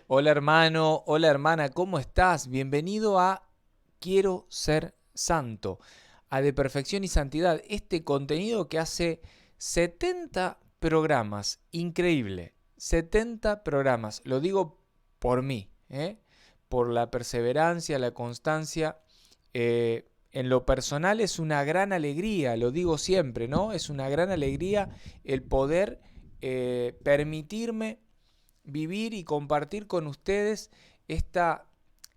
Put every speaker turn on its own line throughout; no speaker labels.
Hola hermano, hola hermana, ¿cómo estás? Bienvenido a Quiero ser santo, a De Perfección y Santidad, este contenido que hace 70 programas, increíble, 70 programas, lo digo por mí, por la perseverancia, la constancia. En lo personal es una gran alegría, lo digo siempre, ¿no? Es una gran alegría el poder permitirme vivir y compartir con ustedes esta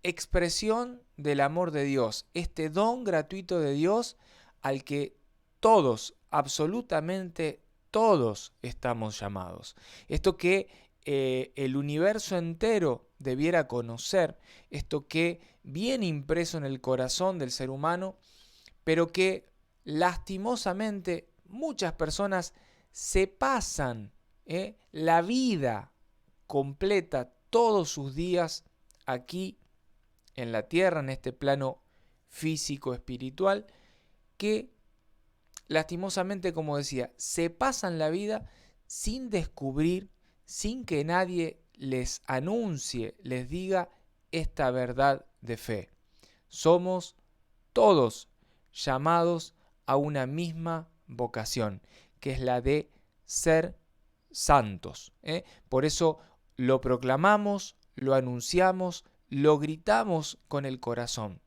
expresión del amor de Dios, este don gratuito de Dios al que todos, absolutamente todos estamos llamados. Esto que el universo entero debiera conocer, esto que viene impreso en el corazón del ser humano, pero que lastimosamente muchas personas se pasan la vida completa, todos sus días aquí en la tierra, en este plano físico espiritual, que lastimosamente, como decía, se pasan la vida sin descubrir, sin que nadie les anuncie, les diga esta verdad de fe. Somos todos llamados a una misma vocación, que es la de ser santos. Por eso lo proclamamos, lo anunciamos, lo gritamos con el corazón.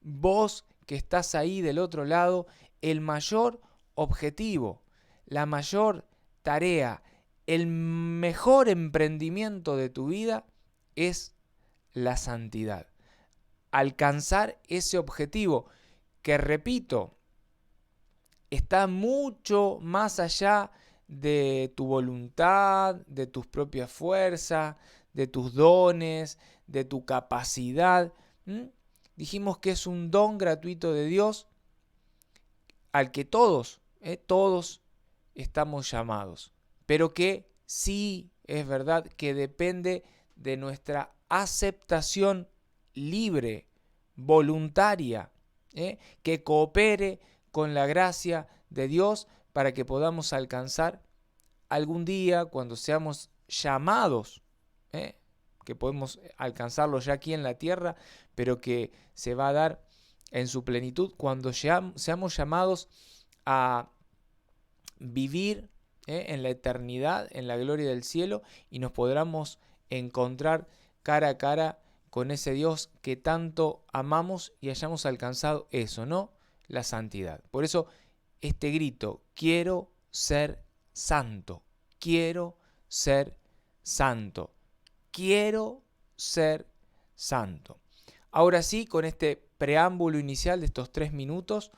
Vos que estás ahí del otro lado, el mayor objetivo, la mayor tarea, el mejor emprendimiento de tu vida es la santidad. Alcanzar ese objetivo que, repito, está mucho más allá de tu voluntad, de tus propias fuerzas, de tus dones, de tu capacidad. Dijimos que es un don gratuito de Dios al que todos estamos llamados, pero que sí es verdad que depende de nuestra aceptación libre, voluntaria, que coopere con la gracia de Dios para que podamos alcanzar algún día cuando seamos llamados, que podemos alcanzarlo ya aquí en la tierra, pero que se va a dar en su plenitud cuando seamos llamados a vivir en la eternidad, en la gloria del cielo, y nos podamos encontrar cara a cara con ese Dios que tanto amamos y hayamos alcanzado eso, ¿no? La santidad. Por eso este grito, quiero ser santo, quiero ser santo, quiero ser santo. Ahora sí, con este preámbulo inicial de estos 3 minutos,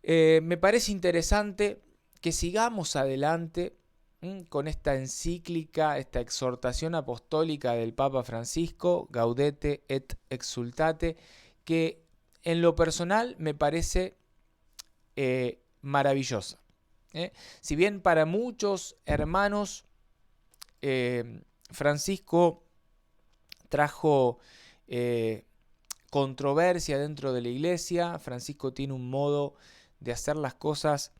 me parece interesante que sigamos adelante con esta encíclica, esta exhortación apostólica del Papa Francisco, Gaudete et Exsultate, que en lo personal me parece maravillosa. Si bien para muchos hermanos Francisco trajo controversia dentro de la iglesia, Francisco tiene un modo de hacer las cosas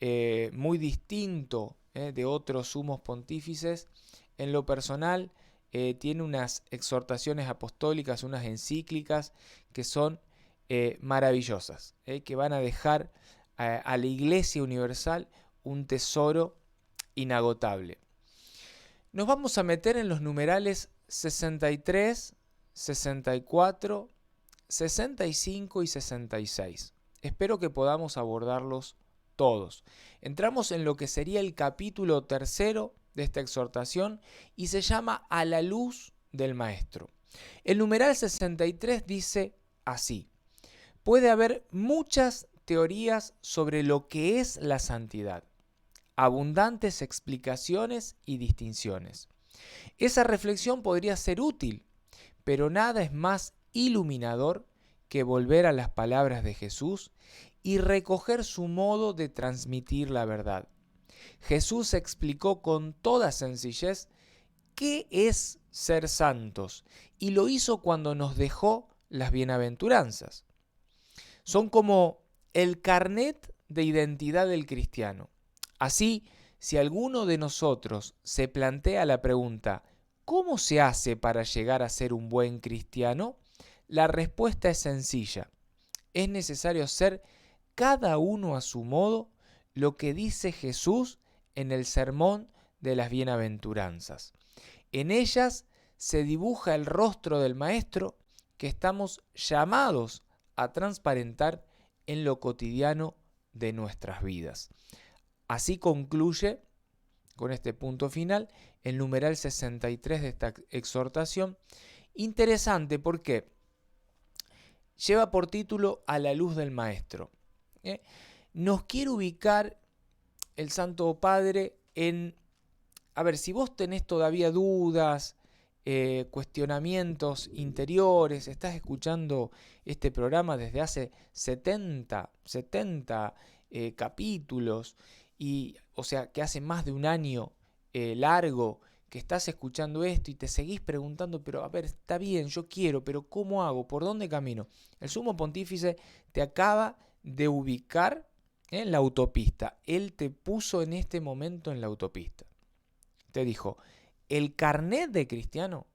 muy distinto de otros sumos pontífices. En lo personal, tiene unas exhortaciones apostólicas, unas encíclicas que son maravillosas, que van a dejar a la Iglesia Universal un tesoro inagotable. Nos vamos a meter en los numerales 63, 64, 65 y 66. Espero que podamos abordarlos todos. Entramos en lo que sería el capítulo tercero de esta exhortación y se llama A la luz del Maestro. El numeral 63 dice así: puede haber muchas teorías sobre lo que es la santidad, abundantes explicaciones y distinciones. Esa reflexión podría ser útil, pero nada es más iluminador que volver a las palabras de Jesús y recoger su modo de transmitir la verdad. Jesús explicó con toda sencillez qué es ser santos y lo hizo cuando nos dejó las bienaventuranzas. Son como el carnet de identidad del cristiano. Así, si alguno de nosotros se plantea la pregunta, ¿cómo se hace para llegar a ser un buen cristiano? La respuesta es sencilla. Es necesario hacer cada uno a su modo lo que dice Jesús en el sermón de las bienaventuranzas. En ellas se dibuja el rostro del Maestro que estamos llamados a transparentar en lo cotidiano de nuestras vidas. Así concluye, con este punto final, el numeral 63 de esta exhortación. Interesante porque lleva por título A la luz del Maestro. Nos quiere ubicar el Santo Padre en, a ver, si vos tenés todavía dudas, cuestionamientos interiores, estás escuchando este programa desde hace 70 capítulos, y, o sea, que hace más de un año largo que estás escuchando esto y te seguís preguntando, pero a ver, está bien, yo quiero, pero ¿cómo hago? ¿Por dónde camino? El Sumo Pontífice te acaba de ubicar en la autopista. Él te puso en este momento en la autopista. Te dijo, el carnet de cristiano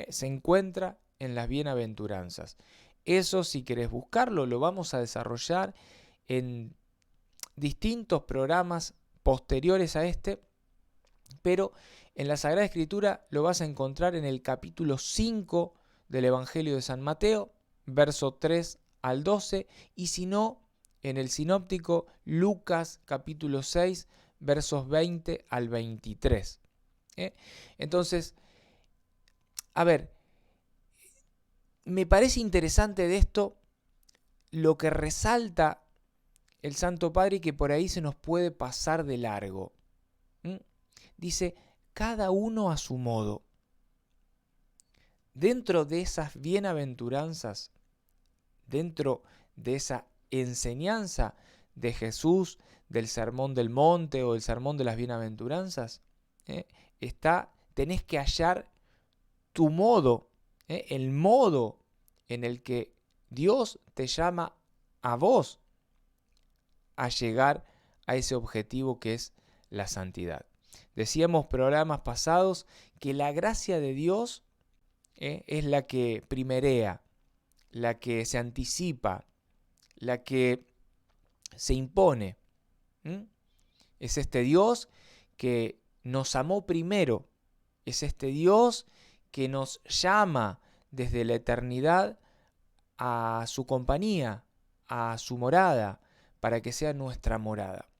se encuentra en las bienaventuranzas. Eso, si querés buscarlo, lo vamos a desarrollar en distintos programas posteriores a este, pero en la Sagrada Escritura lo vas a encontrar en el capítulo 5 del Evangelio de San Mateo, verso 3 al 12, y si no, en el sinóptico Lucas capítulo 6, versos 20 al 23. Entonces, a ver, me parece interesante de esto lo que resalta el Santo Padre y que por ahí se nos puede pasar de largo. Dice, cada uno a su modo. Dentro de esas bienaventuranzas, dentro de esa enseñanza de Jesús, del Sermón del Monte o el Sermón de las Bienaventuranzas, tenés que hallar tu modo, el modo en el que Dios te llama a vos a llegar a ese objetivo que es la santidad. Decíamos programas pasados que la gracia de Dios es la que primerea, la que se anticipa, la que se impone. Es este Dios que nos amó primero, es este Dios que nos llama desde la eternidad a su compañía, a su morada, para que sea nuestra morada.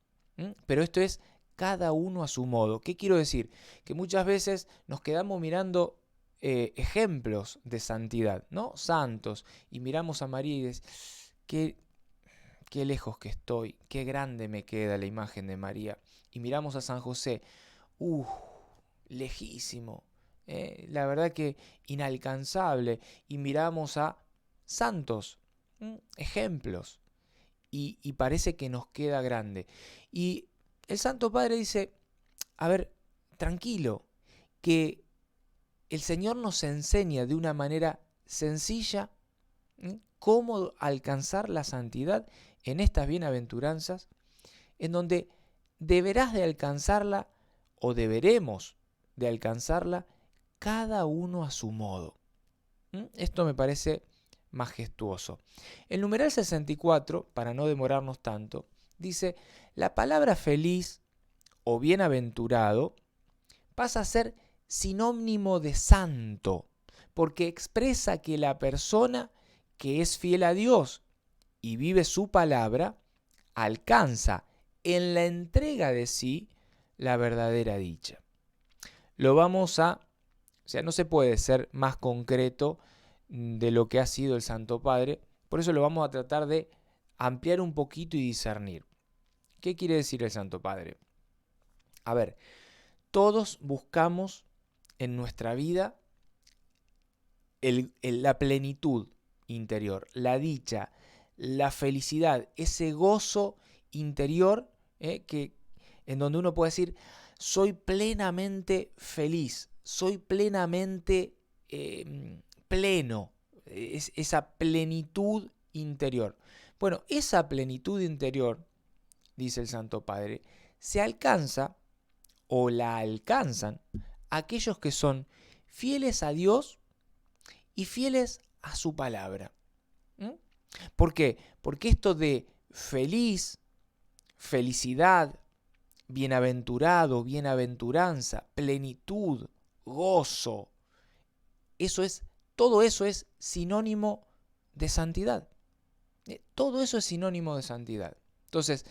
Pero esto es cada uno a su modo. ¿Qué quiero decir? Que muchas veces nos quedamos mirando ejemplos de santidad, ¿no? Santos, y miramos a María y decimos, qué lejos que estoy, qué grande me queda la imagen de María. Y miramos a San José, lejísimo, la verdad que inalcanzable. Y miramos a santos, ejemplos, y parece que nos queda grande. Y el Santo Padre dice, a ver, tranquilo, que el Señor nos enseña de una manera sencilla cómo alcanzar la santidad en estas bienaventuranzas, en donde deberás de alcanzarla, o deberemos de alcanzarla, cada uno a su modo. Esto me parece majestuoso. El numeral 64, para no demorarnos tanto, dice, la palabra feliz o bienaventurado pasa a ser sinónimo de santo, porque expresa que la persona que es fiel a Dios y vive su palabra, alcanza en la entrega de sí la verdadera dicha. Lo vamos a, o sea, no se puede ser más concreto de lo que ha sido el Santo Padre, por eso lo vamos a tratar de ampliar un poquito y discernir. ¿Qué quiere decir el Santo Padre? A ver, todos buscamos en nuestra vida la plenitud interior, la dicha, la felicidad, ese gozo interior en donde uno puede decir, soy plenamente feliz, soy plenamente pleno, esa plenitud interior. Bueno, esa plenitud interior, dice el Santo Padre, se alcanza o la alcanzan aquellos que son fieles a Dios y fieles a su palabra. ¿Por qué? Porque esto de feliz, felicidad, bienaventurado, bienaventuranza, plenitud, gozo, todo eso es sinónimo de santidad. Todo eso es sinónimo de santidad. Entonces,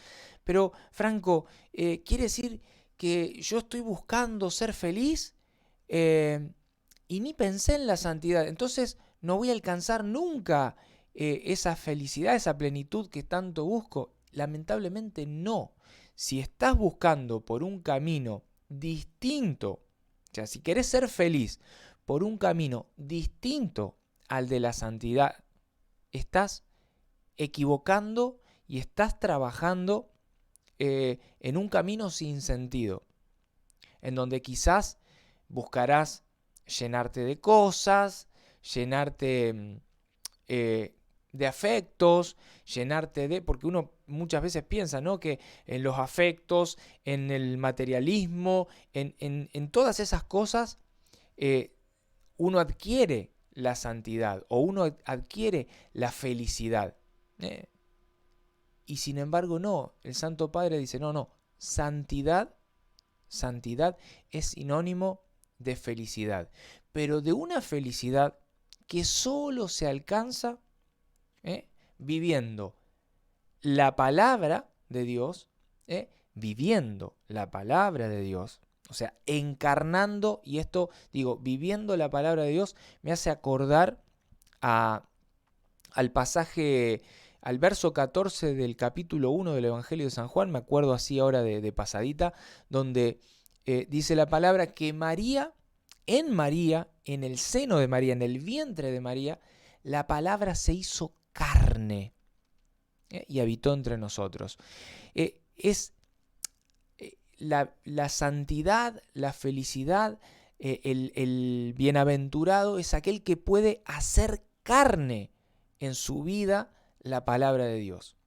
pero Franco, ¿quiere decir que yo estoy buscando ser feliz y ni pensé en la santidad? Entonces no voy a alcanzar nunca esa felicidad, esa plenitud que tanto busco. Lamentablemente no. Si estás buscando por un camino distinto, o sea, si querés ser feliz por un camino distinto al de la santidad, estás equivocando y estás trabajando en un camino sin sentido, en donde quizás buscarás llenarte de cosas, llenarte de afectos, porque uno muchas veces piensa, ¿no?, que en los afectos, en el materialismo, en todas esas cosas, uno adquiere la santidad o uno adquiere la felicidad. Y sin embargo no, el Santo Padre dice, no, santidad es sinónimo de felicidad, pero de una felicidad que solo se alcanza viviendo la palabra de Dios, viviendo la palabra de Dios, o sea, encarnando, y esto, digo, viviendo la palabra de Dios, me hace acordar al pasaje, al verso 14 del capítulo 1 del Evangelio de San Juan, me acuerdo así ahora de pasadita, donde dice la palabra que María, en el seno de María, en el vientre de María, la palabra se hizo carne y habitó entre nosotros. Es la santidad, la felicidad, el bienaventurado es aquel que puede hacer carne en su vida la palabra de Dios.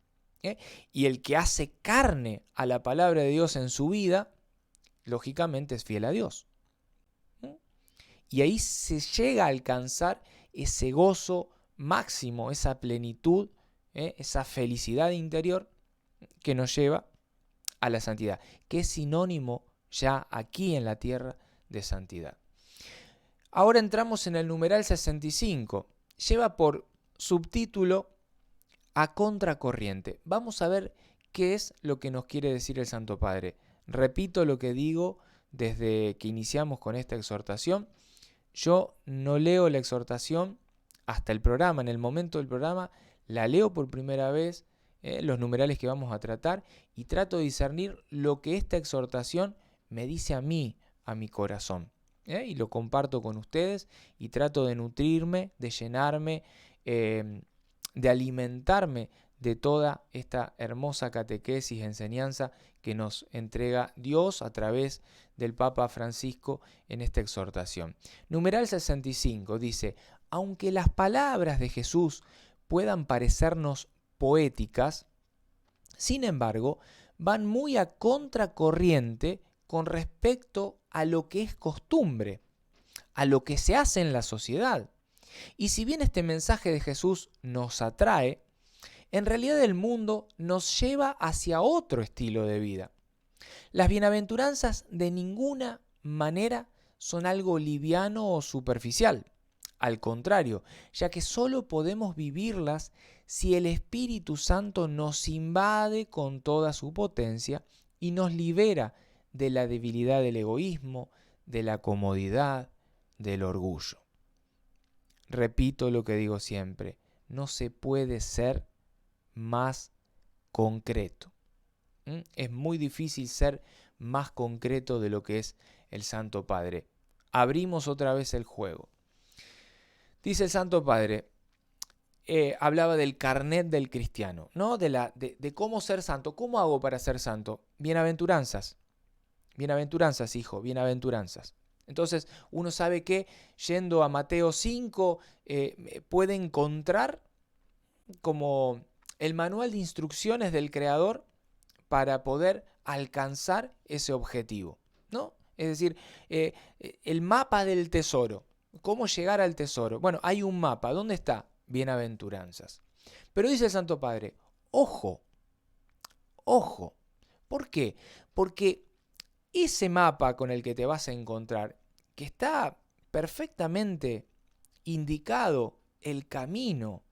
Y el que hace carne a la palabra de Dios en su vida, lógicamente es fiel a Dios. Y ahí se llega a alcanzar ese gozo máximo, esa plenitud, esa felicidad interior que nos lleva a la santidad, que es sinónimo ya aquí en la tierra de santidad. Ahora entramos en el numeral 65. Lleva por subtítulo a contracorriente. Vamos a ver qué es lo que nos quiere decir el Santo Padre. Repito lo que digo desde que iniciamos con esta exhortación. Yo no leo la exhortación hasta el programa. En el momento del programa la leo por primera vez, los numerales que vamos a tratar, y trato de discernir lo que esta exhortación me dice a mí, a mi corazón. Y lo comparto con ustedes y trato de nutrirme, de llenarme, de alimentarme de toda esta hermosa catequesis, enseñanza que nos entrega Dios a través del Papa Francisco en esta exhortación. Numeral 65 dice: aunque las palabras de Jesús puedan parecernos poéticas, sin embargo, van muy a contracorriente con respecto a lo que es costumbre, a lo que se hace en la sociedad. Y si bien este mensaje de Jesús nos atrae, en realidad el mundo nos lleva hacia otro estilo de vida. Las bienaventuranzas de ninguna manera son algo liviano o superficial. Al contrario, ya que solo podemos vivirlas si el Espíritu Santo nos invade con toda su potencia y nos libera de la debilidad del egoísmo, de la comodidad, del orgullo. Repito lo que digo siempre, no se puede ser más concreto. Es muy difícil ser más concreto de lo que es el Santo Padre. Abrimos otra vez el juego. Dice el Santo Padre, hablaba del carnet del cristiano, ¿no? De cómo ser santo. ¿Cómo hago para ser santo? Bienaventuranzas. Bienaventuranzas, hijo, bienaventuranzas. Entonces uno sabe que yendo a Mateo 5 puede encontrar como el manual de instrucciones del Creador para poder alcanzar ese objetivo, ¿no? Es decir, el mapa del tesoro. ¿Cómo llegar al tesoro? Bueno, hay un mapa. ¿Dónde está? Bienaventuranzas. Pero dice el Santo Padre, ojo, ojo. ¿Por qué? Porque ese mapa con el que te vas a encontrar, que está perfectamente indicado el camino,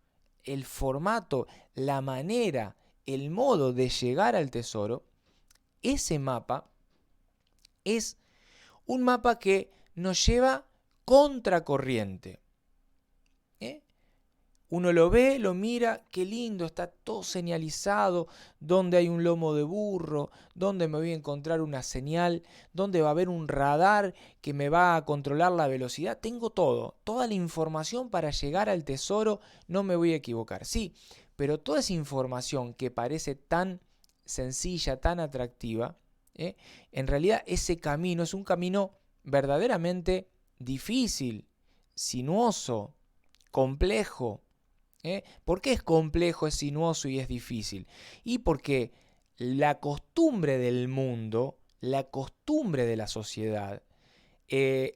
el formato, la manera, el modo de llegar al tesoro, ese mapa es un mapa que nos lleva contracorriente. Uno lo ve, lo mira, qué lindo, está todo señalizado, dónde hay un lomo de burro, dónde me voy a encontrar una señal, dónde va a haber un radar que me va a controlar la velocidad. Tengo todo, toda la información para llegar al tesoro, no me voy a equivocar. Sí, pero toda esa información que parece tan sencilla, tan atractiva, en realidad ese camino es un camino verdaderamente difícil, sinuoso, complejo. ¿Por qué es complejo, es sinuoso y es difícil? Y porque la costumbre del mundo, la costumbre de la sociedad,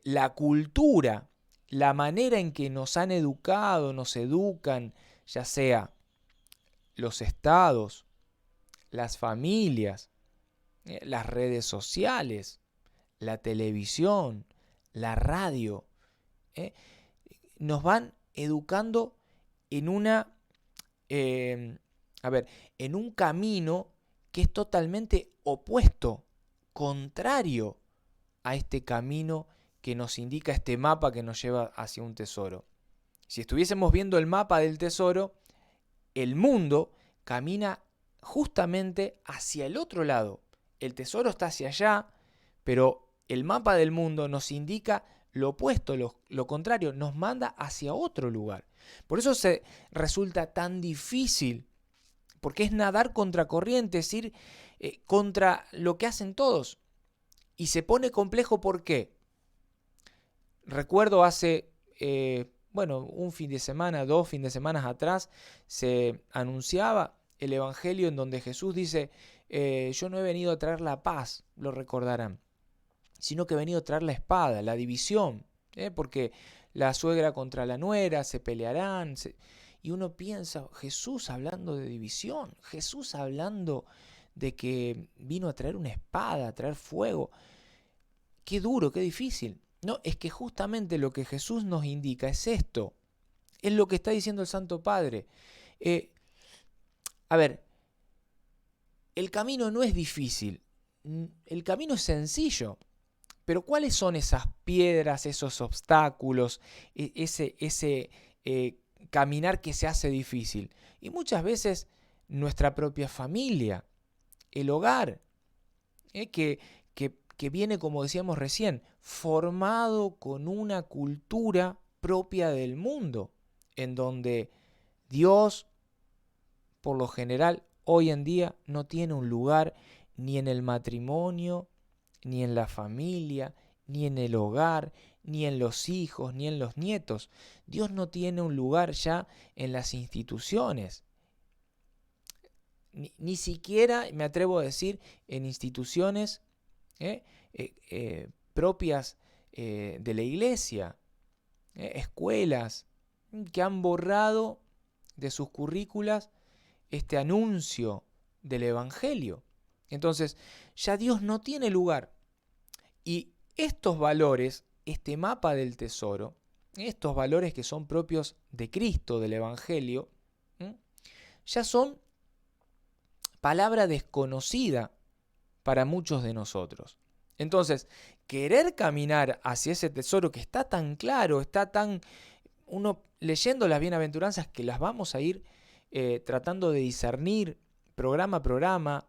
la cultura, la manera en que nos han educado, nos educan, ya sea los estados, las familias, las redes sociales, la televisión, la radio, nos van educando en en un camino que es totalmente opuesto, contrario a este camino que nos indica este mapa que nos lleva hacia un tesoro. Si estuviésemos viendo el mapa del tesoro, el mundo camina justamente hacia el otro lado. El tesoro está hacia allá, pero el mapa del mundo nos indica lo opuesto, lo contrario, nos manda hacia otro lugar. Por eso se resulta tan difícil, porque es nadar contra corriente, es ir contra lo que hacen todos. Y se pone complejo, ¿por qué? Recuerdo hace, un fin de semana, 2 fines de semana atrás, se anunciaba el Evangelio en donde Jesús dice, yo no he venido a traer la paz, lo recordarán, sino que he venido a traer la espada, la división, porque la suegra contra la nuera se pelearán, y uno piensa, Jesús hablando de división, Jesús hablando de que vino a traer una espada, a traer fuego. Qué duro, qué difícil. No, es que justamente lo que Jesús nos indica es esto, es lo que está diciendo el Santo Padre. El camino no es difícil, el camino es sencillo. Pero ¿cuáles son esas piedras, esos obstáculos, ese caminar que se hace difícil? Y muchas veces nuestra propia familia, el hogar, que viene, como decíamos recién, formado con una cultura propia del mundo, en donde Dios, por lo general, hoy en día no tiene un lugar ni en el matrimonio, ni en la familia, ni en el hogar, ni en los hijos, ni en los nietos. Dios no tiene un lugar ya en las instituciones. Ni siquiera, me atrevo a decir, en instituciones propias de la iglesia, escuelas que han borrado de sus currículas este anuncio del Evangelio. Entonces, ya Dios no tiene lugar. Y estos valores, este mapa del tesoro, estos valores que son propios de Cristo, del Evangelio, ya son palabra desconocida para muchos de nosotros. Entonces, querer caminar hacia ese tesoro que está tan claro, está tan... Uno leyendo las bienaventuranzas que las vamos a ir tratando de discernir programa a programa,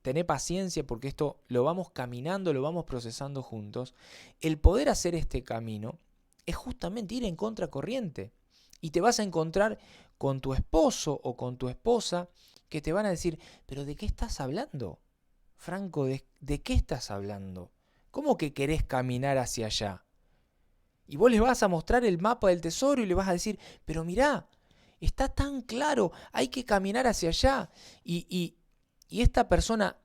tener paciencia porque esto lo vamos caminando, lo vamos procesando juntos. El poder hacer este camino es justamente ir en contracorriente. Y te vas a encontrar con tu esposo o con tu esposa que te van a decir, ¿pero de qué estás hablando? Franco, ¿de qué estás hablando? ¿Cómo que querés caminar hacia allá? Y vos les vas a mostrar el mapa del tesoro y le vas a decir, pero mirá, está tan claro, hay que caminar hacia allá. Y esta persona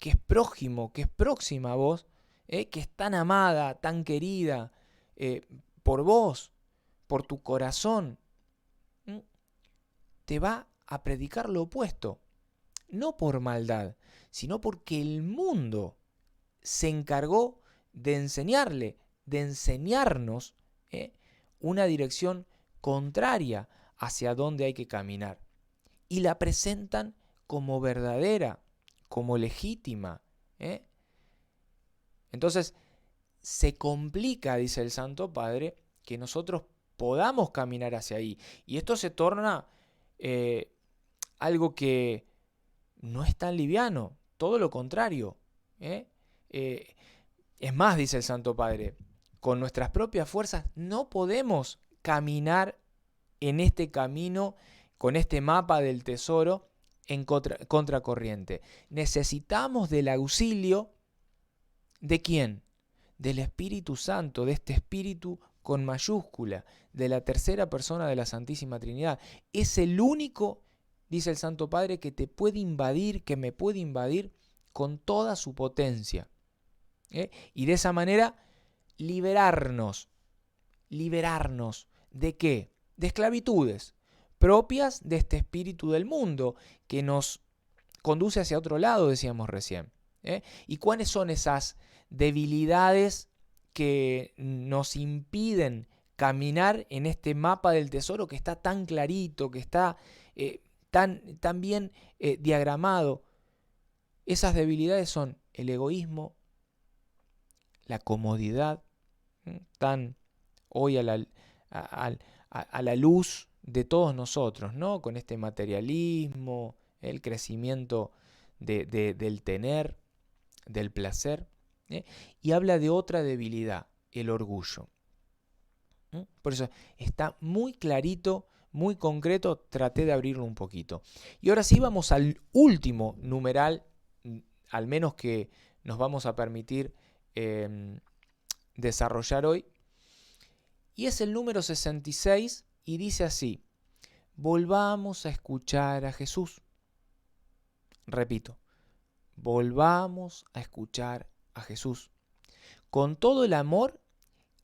que es prójimo, que es próxima a vos, que es tan amada, tan querida por vos, por tu corazón, te va a predicar lo opuesto. No por maldad, sino porque el mundo se encargó de enseñarle, de enseñarnos una dirección contraria hacia dónde hay que caminar. Y la presentan como verdadera, como legítima. Entonces, se complica, dice el Santo Padre, que nosotros podamos caminar hacia ahí. Y esto se torna algo que no es tan liviano, todo lo contrario. Es más, dice el Santo Padre, con nuestras propias fuerzas no podemos caminar en este camino, con este mapa del tesoro, en contracorriente. Necesitamos del auxilio ¿de quién? Del Espíritu Santo, de este Espíritu con mayúscula, de la tercera persona de la Santísima Trinidad. Es el único, dice el Santo Padre, que te puede invadir, que me puede invadir con toda su potencia. Y de esa manera liberarnos. ¿Liberarnos de qué? De esclavitudes propias de este espíritu del mundo que nos conduce hacia otro lado, decíamos recién. ¿Y cuáles son esas debilidades que nos impiden caminar en este mapa del tesoro que está tan clarito, que está tan bien diagramado? Esas debilidades son el egoísmo, la comodidad, tan hoy a la luz de todos nosotros, ¿no? Con este materialismo, el crecimiento del tener, del placer, y habla de otra debilidad, el orgullo. Por eso está muy clarito, muy concreto, traté de abrirlo un poquito. Y ahora sí vamos al último numeral, al menos que nos vamos a permitir desarrollar hoy, y es el número 66 y dice así: volvamos a escuchar a Jesús. Repito, volvamos a escuchar a Jesús con todo el amor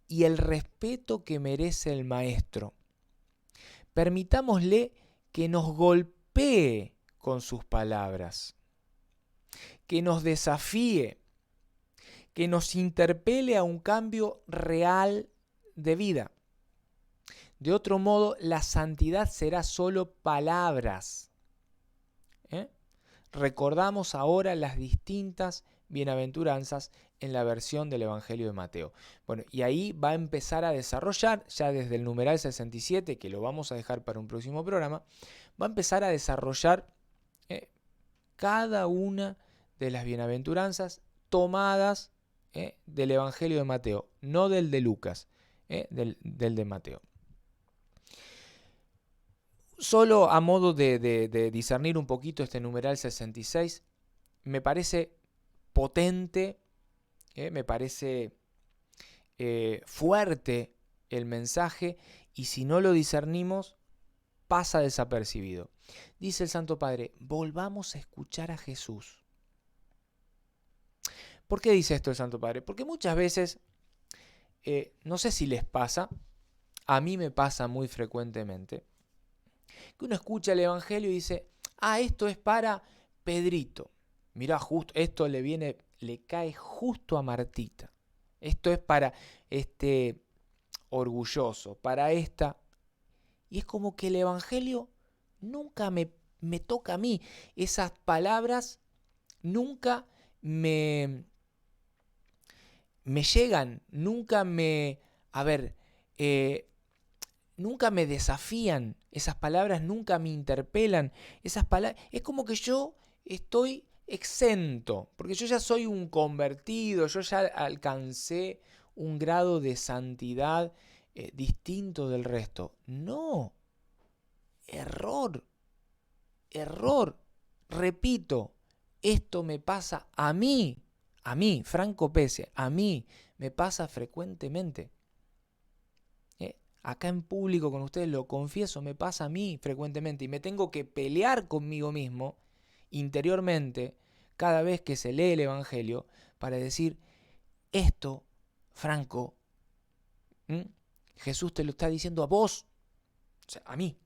y el respeto que merece el Maestro. Permitámosle que nos golpee con sus palabras, que nos desafíe, que nos interpele a un cambio real de vida. De otro modo, la santidad será solo palabras. Recordamos ahora las distintas bienaventuranzas en la versión del Evangelio de Mateo. Bueno, y ahí va a empezar a desarrollar, ya desde el numeral 67, que lo vamos a dejar para un próximo programa, va a empezar a desarrollar cada una de las bienaventuranzas tomadas del Evangelio de Mateo, no del de Lucas, del de Mateo. Solo a modo de discernir un poquito este numeral 66, me parece potente, me parece fuerte el mensaje, y si no lo discernimos, pasa desapercibido. Dice el Santo Padre: volvamos a escuchar a Jesús. ¿Por qué dice esto el Santo Padre? Porque muchas veces, no sé si les pasa, a mí me pasa muy frecuentemente, que uno escucha el Evangelio y dice: ah, esto es para Pedrito. Mirá, justo esto le cae justo a Martita. Esto es para este orgulloso, para esta. Y es como que el Evangelio nunca me toca a mí. Esas palabras nunca me llegan, nunca nunca me desafían. Esas palabras nunca me interpelan. Esas palabras, es como que yo estoy exento, porque yo ya soy un convertido, yo ya alcancé un grado de santidad distinto del resto. No, error. Repito, esto me pasa a mí, Franco Pese, a mí me pasa frecuentemente. Acá en público con ustedes lo confieso, me pasa a mí frecuentemente y me tengo que pelear conmigo mismo interiormente cada vez que se lee el Evangelio para decir, esto, Franco, Jesús te lo está diciendo a vos, o sea, a mí.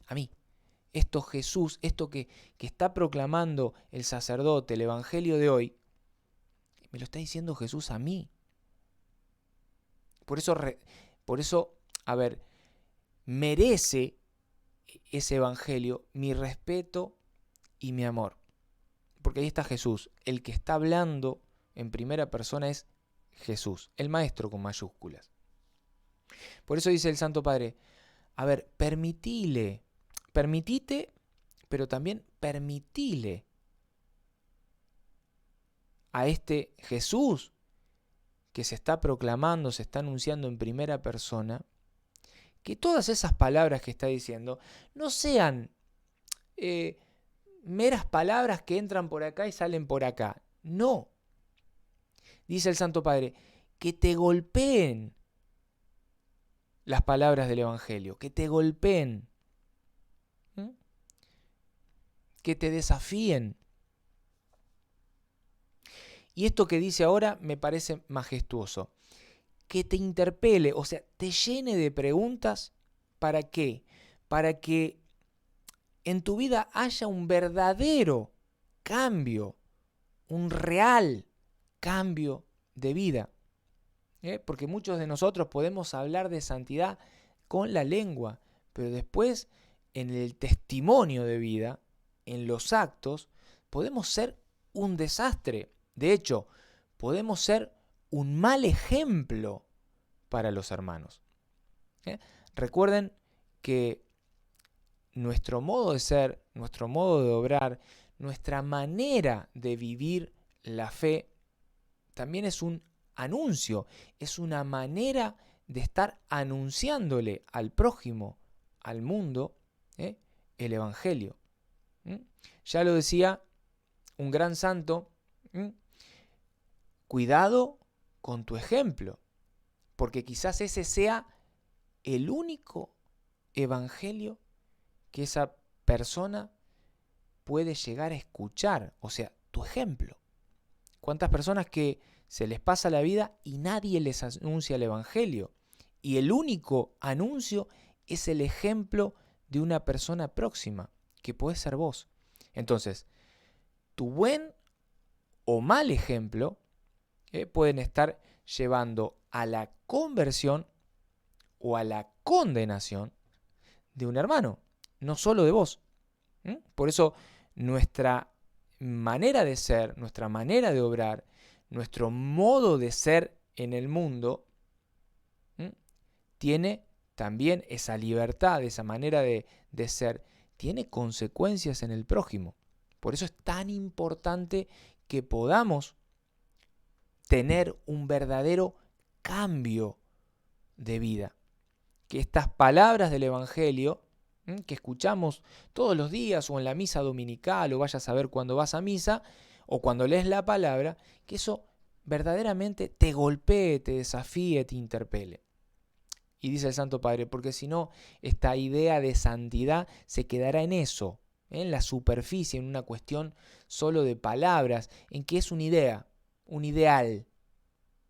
Esto Jesús, esto que está proclamando el sacerdote, el Evangelio de hoy, me lo está diciendo Jesús a mí. Por eso, a ver, merece ese Evangelio mi respeto y mi amor. Porque ahí está Jesús. El que está hablando en primera persona es Jesús, el Maestro con mayúsculas. Por eso dice el Santo Padre, a ver, permitite, pero también permitile a este Jesús que se está proclamando, se está anunciando en primera persona, que todas esas palabras que está diciendo no sean meras palabras que entran por acá y salen por acá. No. Dice el Santo Padre, que te golpeen las palabras del Evangelio, que te golpeen, que te desafíen. Y esto que dice ahora me parece majestuoso. Que te interpele, o sea, te llene de preguntas. ¿Para qué? Para que en tu vida haya un verdadero cambio, un real cambio de vida. Porque muchos de nosotros podemos hablar de santidad con la lengua, pero después en el testimonio de vida, en los actos, podemos ser un desastre. De hecho, podemos ser un mal ejemplo para los hermanos. Recuerden que nuestro modo de ser, nuestro modo de obrar, nuestra manera de vivir la fe, también es un anuncio, es una manera de estar anunciándole al prójimo, al mundo, el Evangelio. Ya lo decía un gran santo, cuidado con tu ejemplo, porque quizás ese sea el único evangelio que esa persona puede llegar a escuchar, o sea, tu ejemplo. ¿Cuántas personas que se les pasa la vida y nadie les anuncia el evangelio? Y el único anuncio es el ejemplo de una persona próxima, que puede ser vos. Entonces, tu buen o mal ejemplo pueden estar llevando a la conversión o a la condenación de un hermano, no solo de vos. Por eso nuestra manera de ser, nuestra manera de obrar, nuestro modo de ser en el mundo tiene también esa libertad, esa manera de ser, tiene consecuencias en el prójimo. Por eso es tan importante que podamos tener un verdadero cambio de vida. Que estas palabras del Evangelio, que escuchamos todos los días o en la misa dominical o vayas a ver cuando vas a misa o cuando lees la palabra, que eso verdaderamente te golpee, te desafíe, te interpele. Y dice el Santo Padre, porque si no, esta idea de santidad se quedará en eso, en la superficie, en una cuestión solo de palabras, en que es una idea, un ideal,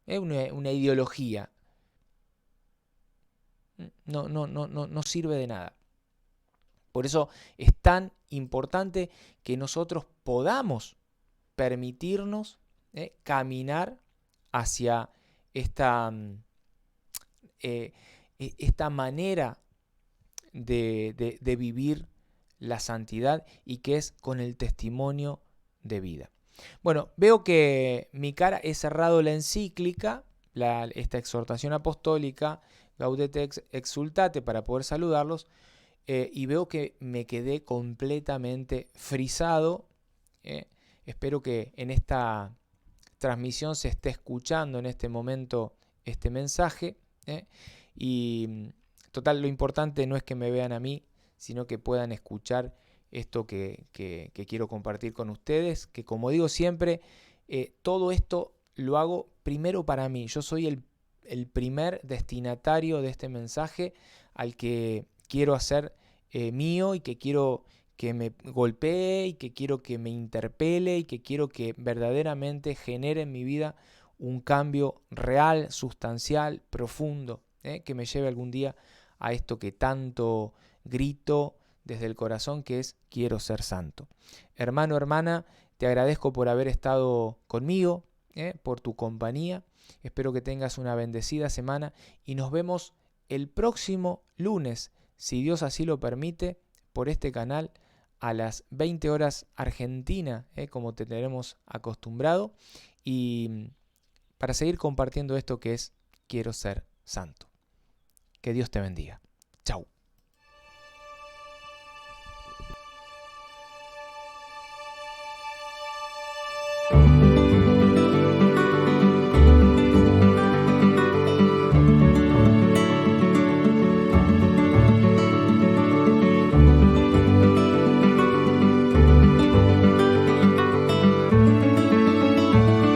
una ideología. No sirve de nada. Por eso es tan importante que nosotros podamos permitirnos caminar hacia esta manera de vivir la santidad y que es con el testimonio de vida. Bueno, veo que mi cara he cerrado la encíclica, esta exhortación apostólica, Gaudete Exsultate, para poder saludarlos, y veo que me quedé completamente frisado. Espero que en esta transmisión se esté escuchando en este momento este mensaje. Y total, lo importante no es que me vean a mí, sino que puedan escuchar esto que quiero compartir con ustedes, que como digo siempre, todo esto lo hago primero para mí. Yo soy el primer destinatario de este mensaje al que quiero hacer mío y que quiero que me golpee y que quiero que me interpele y que quiero que verdaderamente genere en mi vida un cambio real, sustancial, profundo, que me lleve algún día a esto que tanto grito desde el corazón, que es quiero ser santo. Hermano, hermana, te agradezco por haber estado conmigo, por tu compañía. Espero que tengas una bendecida semana y nos vemos el próximo lunes, si Dios así lo permite, por este canal a las 20 horas Argentina, como te tenemos acostumbrado, y para seguir compartiendo esto que es quiero ser santo. Que Dios te bendiga. Chau.